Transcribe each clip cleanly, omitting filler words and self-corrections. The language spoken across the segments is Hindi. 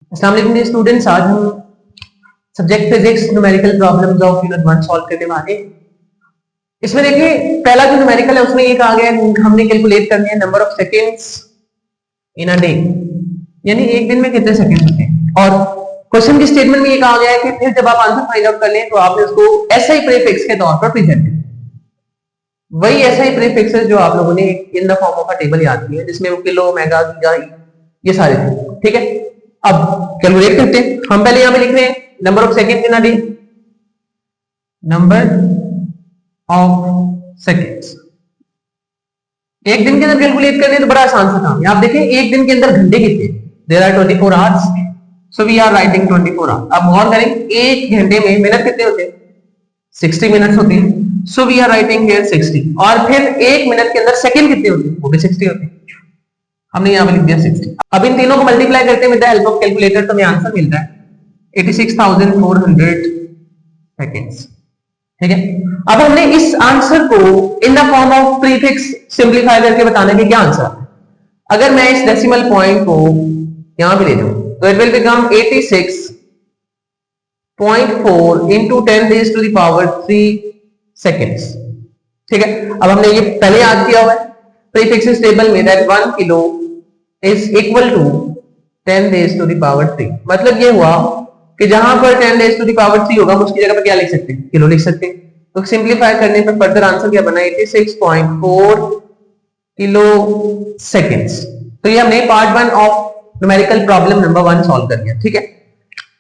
अस्सलाम वालेकुम स्टूडेंट्स, आज हम subject physics numerical problems of unit 1 solve करने वाले हैं। इसमें देखिए पहला जो न्यूमेरिकल है उसमें ये कहा गया है हमने कैलकुलेट करनी है number of seconds in a day, यानी एक दिन में कितने सेकंड होते हैं। और क्वेश्चन की स्टेटमेंट में ये कहा गया है कि फिर जब आप आंसर फाइंड आउट कर लें तो आपने उसको एसआई प्रीफिक्स के तौर पर प्रेजेंट करें। वही एसआई प्रीफिक्सेस जो आप लोगों ने इन the form of a table याद किया है, जिसमें वो किलो, मेगा, गीगा ये सारे थे। ठीक है, अब कैलकुलेट करते हैं। हम पहले यहां पे लिख रहे हैं number of second in a day, number of seconds. एक दिन के अंदर कैलकुलेट करने तो बड़ा आसान सा काम है। आप देखें एक दिन के अंदर घंटे कितने, there are 24 hours, so we are writing 24 hours. अब गौर करें एक घंटे में मिनट कितने होते हैं, 60 मिनट्स होते हैं, so we are writing here 60। और फिर एक मिनट के अंदर सेकंड कितने होते हैं, वो भी 60 होते हैं, हमने यहां पे लिख दिया 60। अब इन तीनों को मल्टीप्लाई करते हैं with the help of calculator तो हमें आंसर मिलता है 86,400 सेकंड्स। ठीक है, अब हमने इस आंसर को in the form of prefix simplify करके बताने के क्या आंसर है। अगर मैं इस डेसिमल पॉइंट को यहां पे ले जाऊं तो it will become 86.4 into 10 raised to the power 3 seconds। ठीक है, अब हमने ये पहले याद किया हुआ है प्रीफिक्सेस टेबल में that 1 kilo is equal to 10 raised to the power 3। मतलब ये हुआ कि जहां पर 10 raised to the power 3 होगा उसकी जगह पर क्या लिख सकते हैं, किलो लिख सकते हैं। तो सिंपलीफाई करने पर फर्दर आंसर क्या बना, 86.4 किलो सेकेंड्स। तो ये हमने part 1 of numerical problem number 1 solve कर लिया। ठीक है,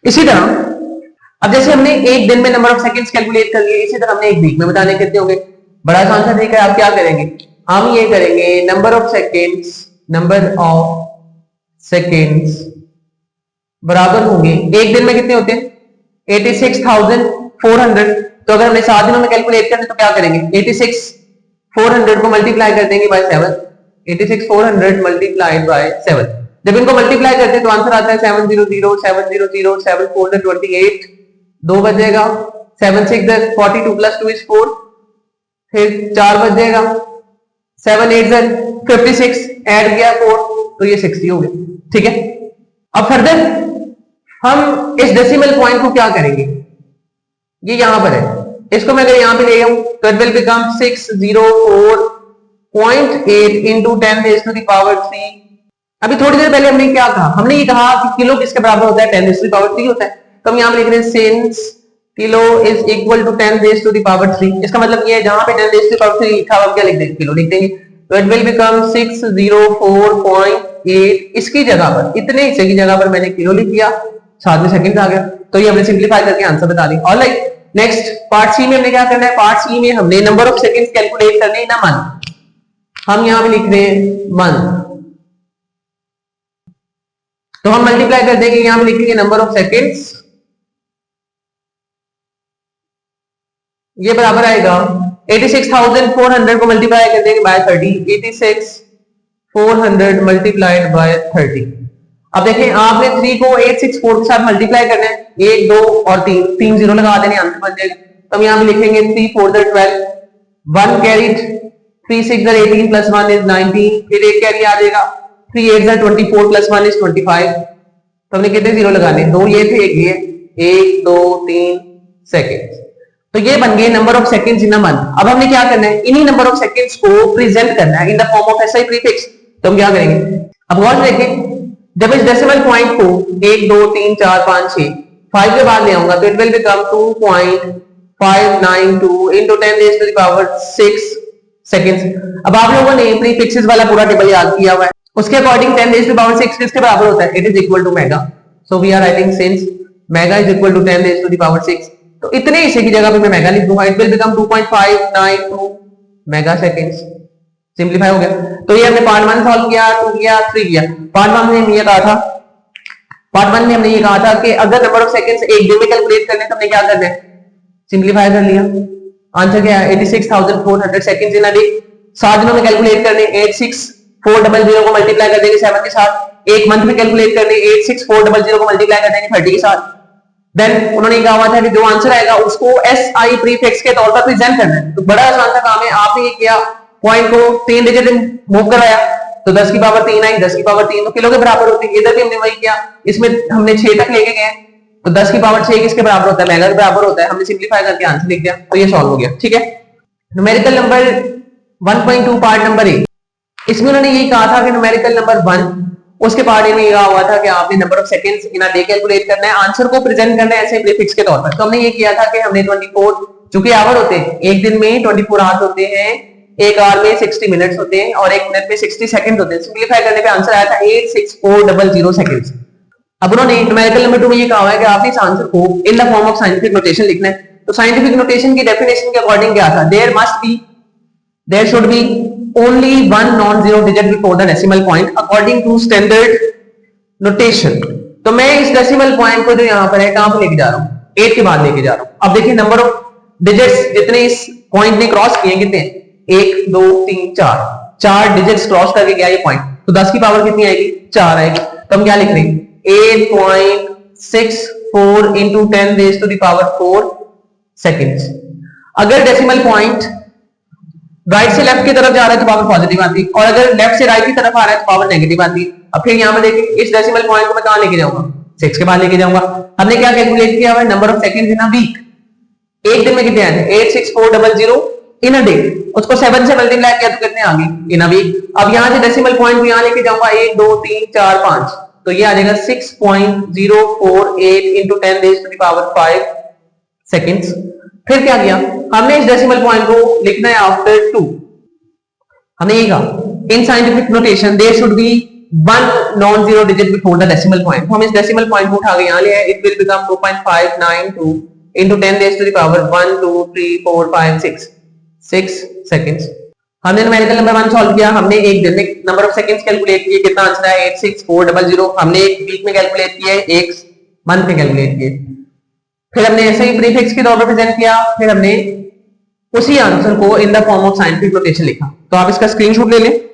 इसी तरह अब जैसे हमने एक दिन में नंबर ऑफ सेकंड्स कैलकुलेट कर लिए, इसी तरह हमने एक वीक में बताने कितने होंगे। बड़ा आसान सा तरीका है, आप क्या करेंगे, हम ये करेंगे नंबर ऑफ सेकंड्स बराबर होंगे एक दिन में कितने होते हैं 86,400। तो अगर हमने 7 दिनों में कैलकुलेट करना तो क्या करेंगे, 86,400 को मल्टीप्लाई कर देंगे बाय 7। 86,400 मल्टीप्लाइड बाय 7, जब इनको मल्टीप्लाई करते हैं तो आंसर आता है 700,700,728। 2 बचेगा, 7 6 42 प्लस 2 इज 4, फिर 4 बचेगा, 7 8 56, ऐड किया 4 तो ये 60 हो गया। ठीक है, अब फर्दर हम इस डेसिमल पॉइंट को क्या करेंगे, ये यहां पर है, इसको मैं अगर यहां पे ले आऊं तो it will become 604.8 into 10 raised to the power 3। अभी थोड़ी देर पहले हमने क्या कहा, हमने ये कहा कि किलो किसके बराबर होता है, 10 raised to the power 3 होता है। तो हम यहां पे लिख रहे हैं since kilo is equal to 10 raised to the power 3। इसका मतलब ये है जहां पे 10 raised to the power 3 लिखा हुआ क्या लिख देंगे, किलो लिख देंगे। तो इट विल बिकम 604.8, इसकी जगह पर इतने हिस्से की जगह पर मैंने किलो लिख दिया, साथ में सेकंड आ गया। तो ये हमने सिंपलीफाई करके आंसर बता दिया। ऑलराइट, नेक्स्ट पार्ट सी में हमने क्या करना है, पार्ट सी में हमने नंबर ऑफ सेकंड्स कैलकुलेट करने इन अ मंथ। हम यहां पे लिख रहे हैं मंथ, तो हम मल्टीप्लाई कर देंगे, यहां पे लिखेंगे नंबर ऑफ सेकंड्स, ये बराबर आएगा 86,400 को मल्टीप्लाई कर देंगे बाय 30, 86,400 मल्टीप्लाइड बाय 30। अब देखें आपने 3 को 864 के साथ मल्टीप्लाई करना है, 1 2 और 3 जीरो लगा देने, आंसर बन जाएगा। तो हम यहां पे लिखेंगे 3 4 12, 1 कैरीड, 3 6 18 प्लस 1 इज 19, फिर एक कैरी आ जाएगा, 3 8 24 प्लस 1 इज 25। तो हमने कितने जीरो लगाने, 2 ये थे, एक ये, 1 2 3 सेकंड। तो ये बन गए number of seconds in a month. अब हमने क्या करना है, इन्हीं नंबर ऑफ सेकंड्स को प्रेजेंट करना है इन the form of SI prefix. तो हम क्या करेंगे, अब गौर से देखें, जब इस डेसिमल पॉइंट को 1 2 3 4 5 6 5 के बाद ले आऊंगा तो it will become 2.592 into 10 raised to the power 6 seconds. अब आप लोगों ने प्रीफिक्सेस वाला पूरा टेबल याद किया हुआ है, उसके according 10 raised to the power 6 किसके बराबर होता है, it is equal to mega. So we are writing since mega is equal to 10 raised to the power 6, तो इतने हिस्से की जगह पे मैं मेगा लिख दूंगा, it will become 2.592 mega seconds. Simplify हो गया। तो ये हमने पार्ट 1 सॉल्व किया, 2 किया, 3 किया। पार्ट 1 में हमने ये कहा था, पार्ट 1 में हमने ये कहा था कि अगर नंबर ऑफ सेकंड्स एक दिन में कैलकुलेट करने तो हमने क्या करना है, सिंपलीफाई कर लिया। आंसर क्या है, 86,400 सेकंड्स इन अ डे। 7 दिनों में कैलकुलेट करने, 86,400 को मल्टीप्लाई कर देंगे 7 के साथ। एक मंथ में कैलकुलेट करने, 86,400 को मल्टीप्लाई कर देंगे 30 के साथ। देन उन्होंने कहा हुआ था कि जो आंसर आएगा उसको एसआई प्रीफिक्स के तौर पर प्रेजेंट करना है। तो बड़ा आसान सा काम है, आपने ये किया, पॉइंट को 3 डिजिट मूव कराया, तो 10 की पावर 3 आई, 10 की पावर 3 तो किलो के बराबर होती है। इधर भी हमने वही किया, इसमें हमने 6 तक लेके गए, तो 10 की पावर 6 किसके बराबर होता है, मेगा के बराबर होता है। हमने सिंपलीफाई करके आंसर लिख दिया, तो ये सॉल्व हो गया। ठीक है, numerical number 1.2 part number A, इसमें उन्होंने यही कहा था कि न्यूमेरिकल नंबर 1 उसके पार्ट ए में ये कहा हुआ था कि आपने number of seconds in a day calculate करना है, आंसर को प्रेजेंट करना है ऐसे प्रीफिक्स के तौर पर। तो हमने ये किया था कि हमने 24 चूंकि आवर होते हैं, एक दिन में 24 आवर्स होते हैं, एक आवर में 60 मिनट्स होते हैं और एक मिनट में 60 सेकंड होते हैं। सिंपलीफाई करने पे आंसर आया था 86400 सेकंड्स। अब उन्होंने न्यूमेरिकल नंबर 2 में ये कहा हुआ है कि आपने इस आंसर को in the form of scientific notation लिखना है। तो साइंटिफिक नोटेशन की डेफिनेशन के अकॉर्डिंग क्या था, there should be only one non-zero digit before the decimal point according to standard notation। तो मैं इस डेसिमल पॉइंट को जो यहां पर है कहां पर लेके जा रहा हूं, 8 के बाद लेके जा रहा हूं। अब देखिए नंबर ऑफ डिजिट्स जितने इस पॉइंट ने क्रॉस किए कितने, 1 2 3 4, 4 डिजिट्स क्रॉस करके गया ये पॉइंट, तो 10 की पावर कितनी आएगी, 4 आएगी। तो हम क्या लिख रहे हैं, 8.64 into 10 raised to the power 4 seconds। अगर डेसिमल पॉइंट राइट से लेफ्ट की तरफ जा रहा है तो पावर पॉजिटिव आती है, और अगर लेफ्ट से राइट की तरफ आ रहा है तो पावर नेगेटिव आती है। अब फिर यहां पर देखिए इस डेसिमल पॉइंट को मैं कहां लेके जाऊंगा, 6 के बाद लेके जाऊंगा। हमने क्या कैलकुलेट किया हुआ है, number of seconds in a week, एक दिन में कितने आए थे 86400 इन अ डे, उसको 7 से मल्टीप्लाई किया तो कितने आ गए इन अ वीक। अब यहां से डेसिमल पॉइंट को यहां लेके जाऊंगा 1 2 3 4 5, तो ये आ जाएगा 6.048 into 10 raised to the power 5 seconds. फिर क्या किया हमने, इस डेसिमल पॉइंट को लिखना है आफ्टर 2। हमने ये कहा in scientific notation there should be one non zero digit before the decimal point. हम इस डेसिमल पॉइंट को उठा के यहां ले आए, it will become 2.592 into 10 raised to the power 1 2 3 4 5 6 seconds. हमने न्यूमेरिकल नंबर 1 सॉल्व किया, हमने एक दिन में नंबर ऑफ सेकंड्स कैलकुलेट किए, कितना आंसर आया 86400। हमने एक वीक में कैलकुलेट किए, एक मंथ में कैलकुलेट किए। फिर हमने ऐसे ही प्रीफिक्स के तौर पर प्रेजेंट किया, फिर हमने उसी आंसर को in the form of scientific notation लिखा। तो आप इसका स्क्रीनशॉट ले लें।